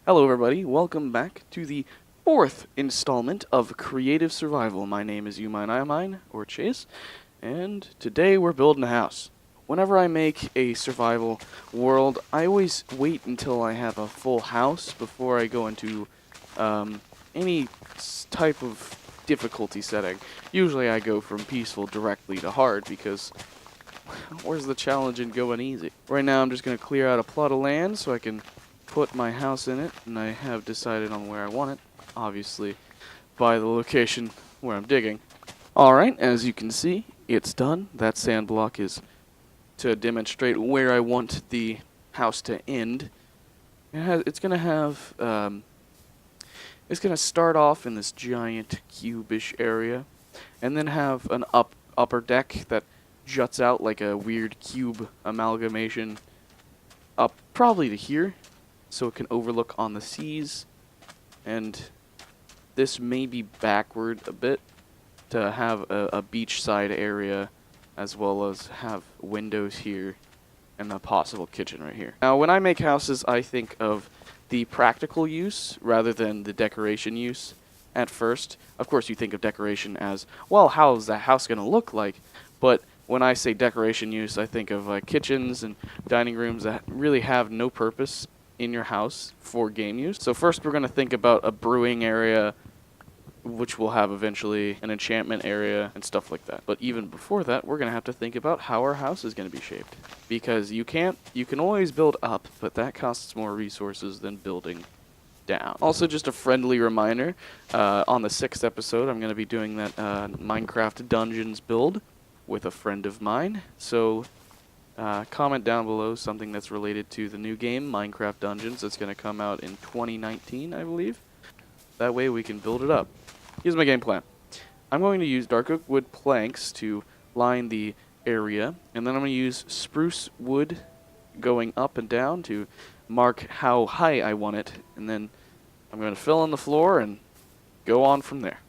Hello everybody, welcome back to the fourth installment of Creative Survival. My name is You Mine I Mine, or Chase, and today we're building a house. Whenever I make a survival world, I always wait until I have a full house before I go into any type of difficulty setting. Usually I go from peaceful directly to hard because where's the challenge in going easy? Right now I'm just going to clear out a plot of land so I can put my house in it, and I have decided on where I want it, obviously by the location where I'm digging. Alright, as you can see, it's done. That sand block is to demonstrate where I want the house to end. It's going to start off in this giant cubish area, and then have an upper deck that juts out like a weird cube amalgamation up probably to here, so it can overlook on the seas, and this may be backward a bit to have a beachside area as well as have windows here and a possible kitchen right here. Now when I make houses, I think of the practical use rather than the decoration use at first. Of course you think of decoration as, well, how's the house going to look like? But when I say decoration use, I think of kitchens and dining rooms that really have no purpose in your house for game use. So first we're going to think about a brewing area, which will have eventually an enchantment area and stuff like that. But even before that, we're going to have to think about how our house is going to be shaped. Because you can always build up, but that costs more resources than building down. Also, just a friendly reminder, on the 6th episode, I'm going to be doing that Minecraft Dungeons build with a friend of mine. So comment down below something that's related to the new game, Minecraft Dungeons, that's going to come out in 2019, I believe. That way we can build it up. Here's my game plan. I'm going to use dark oak wood planks to line the area, and then I'm going to use spruce wood going up and down to mark how high I want it, and then I'm going to fill in the floor and go on from there.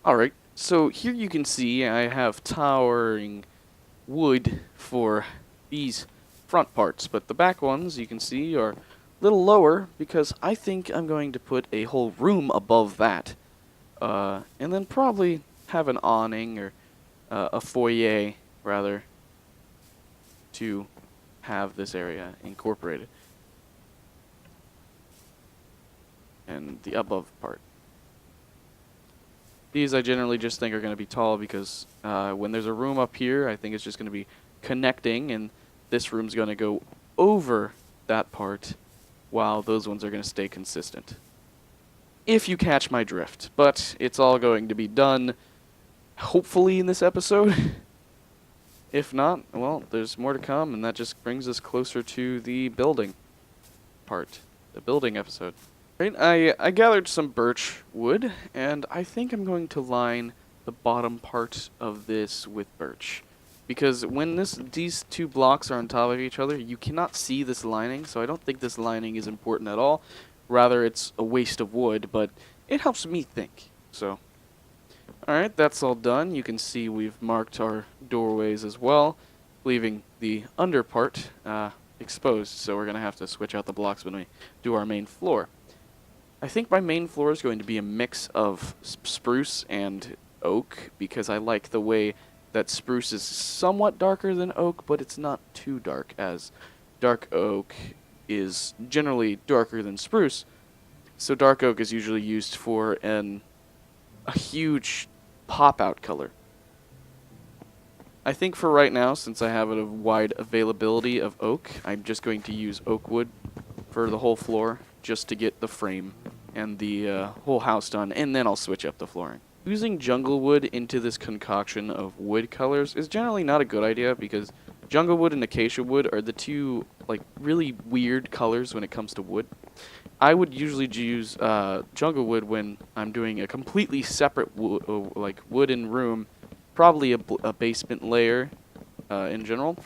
Alright, so here you can see I have towering wood for these front parts, but the back ones you can see are a little lower because I think I'm going to put a whole room above that, and then probably have an awning or a foyer rather to have this area incorporated, and the above part. These I generally just think are going to be tall because when there's a room up here, I think it's just going to be connecting, and this room's going to go over that part while those ones are going to stay consistent. If you catch my drift. But it's all going to be done, hopefully, in this episode. If not, well, there's more to come, and that just brings us closer to the building part, the building episode. Right, I gathered some birch wood, and I think I'm going to line the bottom part of this with birch. Because when these two blocks are on top of each other, you cannot see this lining, so I don't think this lining is important at all. Rather, it's a waste of wood, but it helps me think. So, alright, that's all done. You can see we've marked our doorways as well, leaving the under part exposed, so we're going to have to switch out the blocks when we do our main floor. I think my main floor is going to be a mix of spruce and oak, because I like the way that spruce is somewhat darker than oak, but it's not too dark, as dark oak is generally darker than spruce. So dark oak is usually used for a huge pop-out color. I think for right now, since I have a wide availability of oak, I'm just going to use oak wood for the whole floor, just to get the frame and the whole house done, and then I'll switch up the flooring. Using jungle wood into this concoction of wood colors is generally not a good idea, because jungle wood and acacia wood are the two really weird colors when it comes to wood. I would usually use jungle wood when I'm doing a completely separate wooden room, probably a basement layer in general.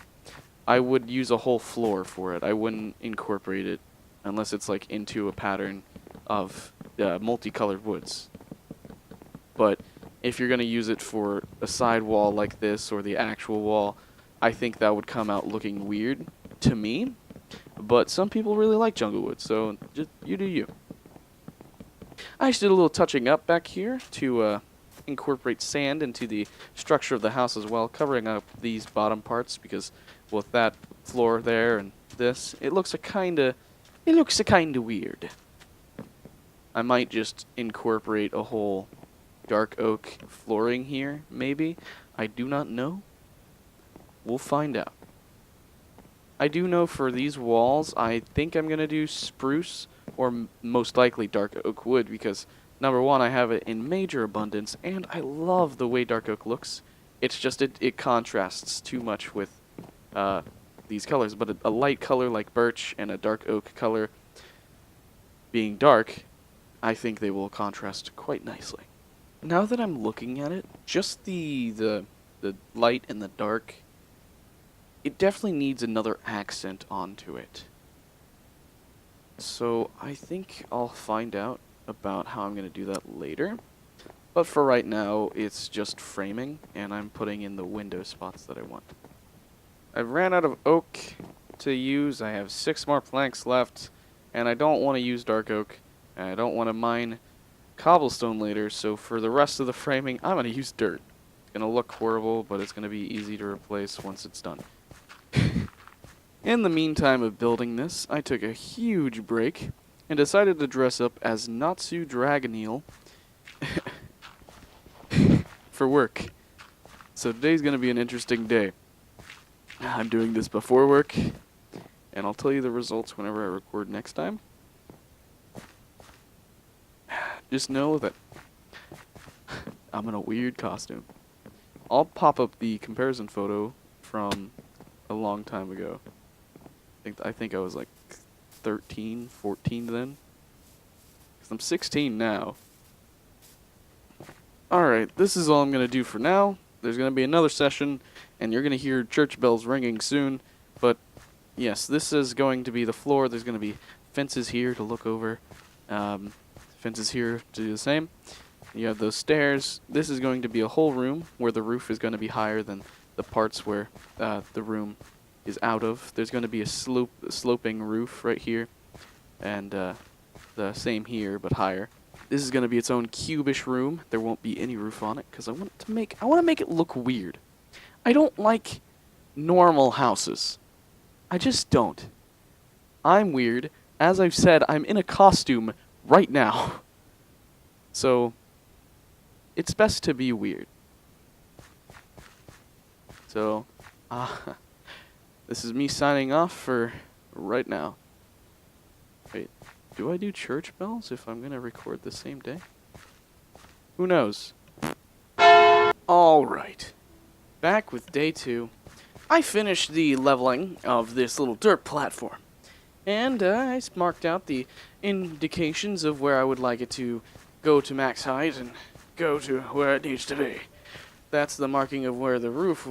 I would use a whole floor for it. I wouldn't incorporate it unless it's into a pattern of multicolored woods. But if you're going to use it for a side wall like this or the actual wall, I think that would come out looking weird to me. But some people really like jungle wood, so just you do you. I just did a little touching up back here to incorporate sand into the structure of the house as well, covering up these bottom parts because with that floor there and this, it looks a kinda weird. I might just incorporate a whole dark oak flooring here, maybe. I do not know. We'll find out. I do know for these walls, I think I'm going to do spruce or most likely dark oak wood because, number one, I have it in major abundance, and I love the way dark oak looks. It's just it contrasts too much with these colors, but a light color like birch and a dark oak color being dark, I think they will contrast quite nicely. Now that I'm looking at it, just the light and the dark, it definitely needs another accent onto it. So I think I'll find out about how I'm going to do that later. But for right now, it's just framing, and I'm putting in the window spots that I want. I ran out of oak to use. I have 6 more planks left, and I don't want to use dark oak. And I don't want to mine cobblestone later, so for the rest of the framing, I'm going to use dirt. It's going to look horrible, but it's going to be easy to replace once it's done. In the meantime of building this, I took a huge break and decided to dress up as Natsu Dragoneel for work. So today's going to be an interesting day. I'm doing this before work, and I'll tell you the results whenever I record next time. Just know that I'm in a weird costume. I'll pop up the comparison photo from a long time ago. I think I was like 13, 14 then. 'Cause I'm 16 now. Alright, this is all I'm going to do for now. There's going to be another session, and you're going to hear church bells ringing soon. But, yes, this is going to be the floor. There's going to be fences here to look over. Fences here to do the same. You have those stairs. This is going to be a whole room where the roof is going to be higher than the parts where the room is out of. There's going to be a sloping roof right here, and the same here but higher. This is going to be its own cubish room. There won't be any roof on it because I want to make it look weird. I don't like normal houses. I just don't. I'm weird. As I've said, I'm in a costume right now. So it's best to be weird. So this is me signing off for right now. Wait, do I do church bells if I'm going to record the same day? Who knows? Alright. Back with day 2. I finished the leveling of this little dirt platform. And I marked out the indications of where I would like it to go to max height and go to where it needs to be. That's the marking of where the roof,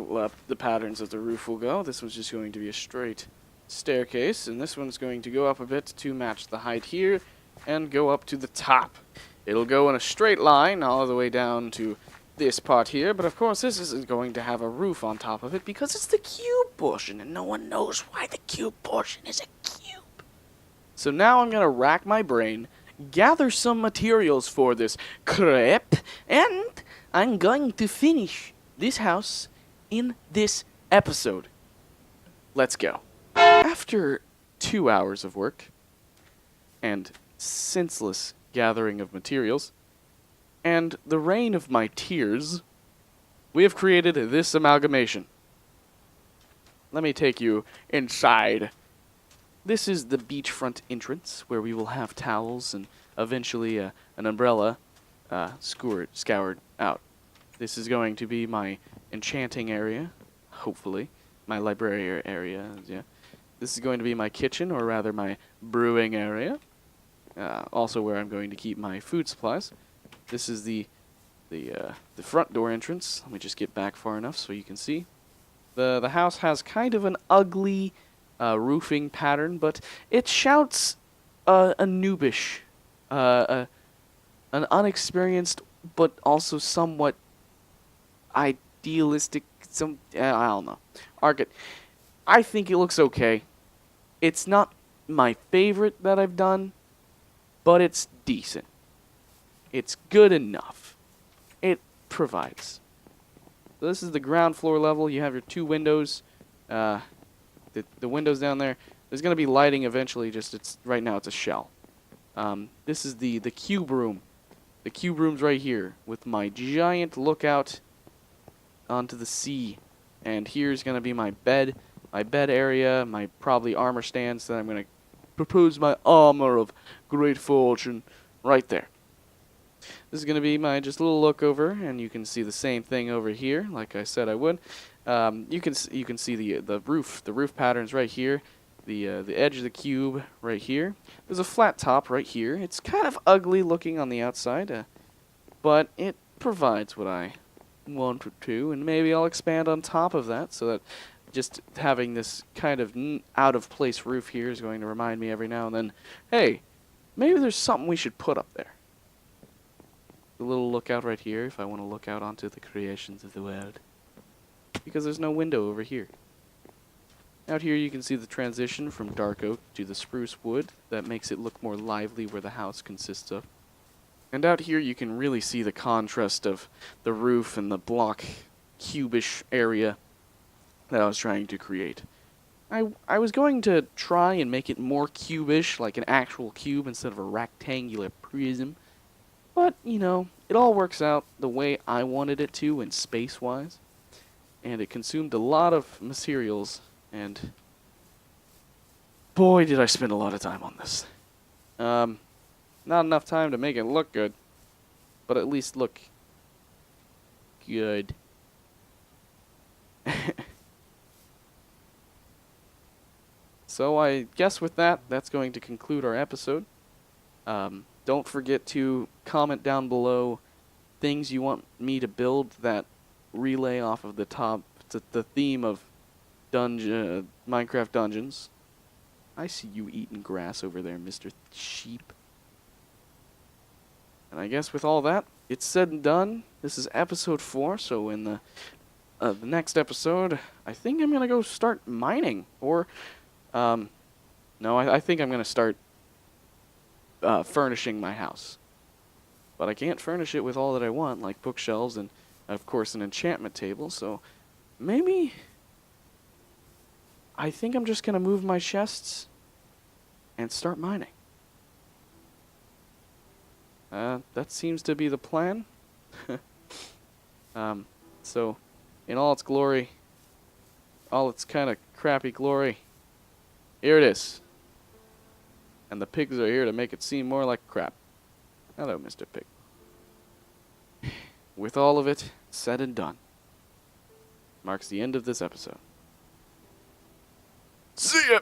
the patterns of the roof will go. This one's just going to be a straight staircase, and this one's going to go up a bit to match the height here and go up to the top. It'll go in a straight line all the way down to this part here, but of course this isn't going to have a roof on top of it because it's the cube portion, and no one knows why the cube portion is a cube. So now I'm going to rack my brain, gather some materials for this crepe, and I'm going to finish this house in this episode. Let's go. After 2 hours of work and senseless gathering of materials and the rain of my tears, we have created this amalgamation. Let me take you inside. This is the beachfront entrance where we will have towels and eventually an umbrella scoured out. This is going to be my enchanting area, hopefully. My library area, yeah. This is going to be my kitchen, or rather my brewing area. Also where I'm going to keep my food supplies. This is the front door entrance. Let me just get back far enough so you can see. The house has kind of an ugly roofing pattern, but it shouts a noobish, an unexperienced, but also somewhat idealistic. I don't know. I think it looks okay. It's not my favorite that I've done, but it's decent. It's good enough. It provides. So this is the ground floor level. You have your 2 windows. The windows down there. There's going to be lighting eventually, just right now it's a shell. This is the cube room. The cube room's right here with my giant lookout onto the sea. And here's going to be my bed area, my probably armor stands that I'm going to propose my armor of great fortune right there. This is going to be my just little look over, and you can see the same thing over here, like I said I would. You can see the roof patterns right here, the edge of the cube right here. There's a flat top right here. It's kind of ugly looking on the outside, but it provides what I wanted to, and maybe I'll expand on top of that so that just having this kind of out of place roof here is going to remind me every now and then, hey, maybe there's something we should put up there. A little lookout right here if I want to look out onto the creations of the world. Because there's no window over here. Out here you can see the transition from dark oak to the spruce wood. That makes it look more lively where the house consists of. And out here you can really see the contrast of the roof and the block cubish area that I was trying to create. I was going to try and make it more cubish, like an actual cube instead of a rectangular prism. But, you know, it all works out the way I wanted it to in space-wise. And it consumed a lot of materials, and boy did I spend a lot of time on this. Not enough time to make it look good, but at least look good. So I guess with that, that's going to conclude our episode. Don't forget to comment down below things you want me to build that relay off of the top, the theme of Minecraft Dungeons. I see you eating grass over there, Mr. Sheep. And I guess with all that, it's said and done. This is episode 4, so in the next episode, I think I'm going to go start mining. Or, no, I think I'm going to start furnishing my house. But I can't furnish it with all that I want, like bookshelves and, of course, an enchantment table, so maybe I think I'm just going to move my chests and start mining. That seems to be the plan. So, in all its glory, all its kind of crappy glory, here it is. And the pigs are here to make it seem more like crap. Hello, Mr. Pig. With all of it said and done, marks the end of this episode. See ya!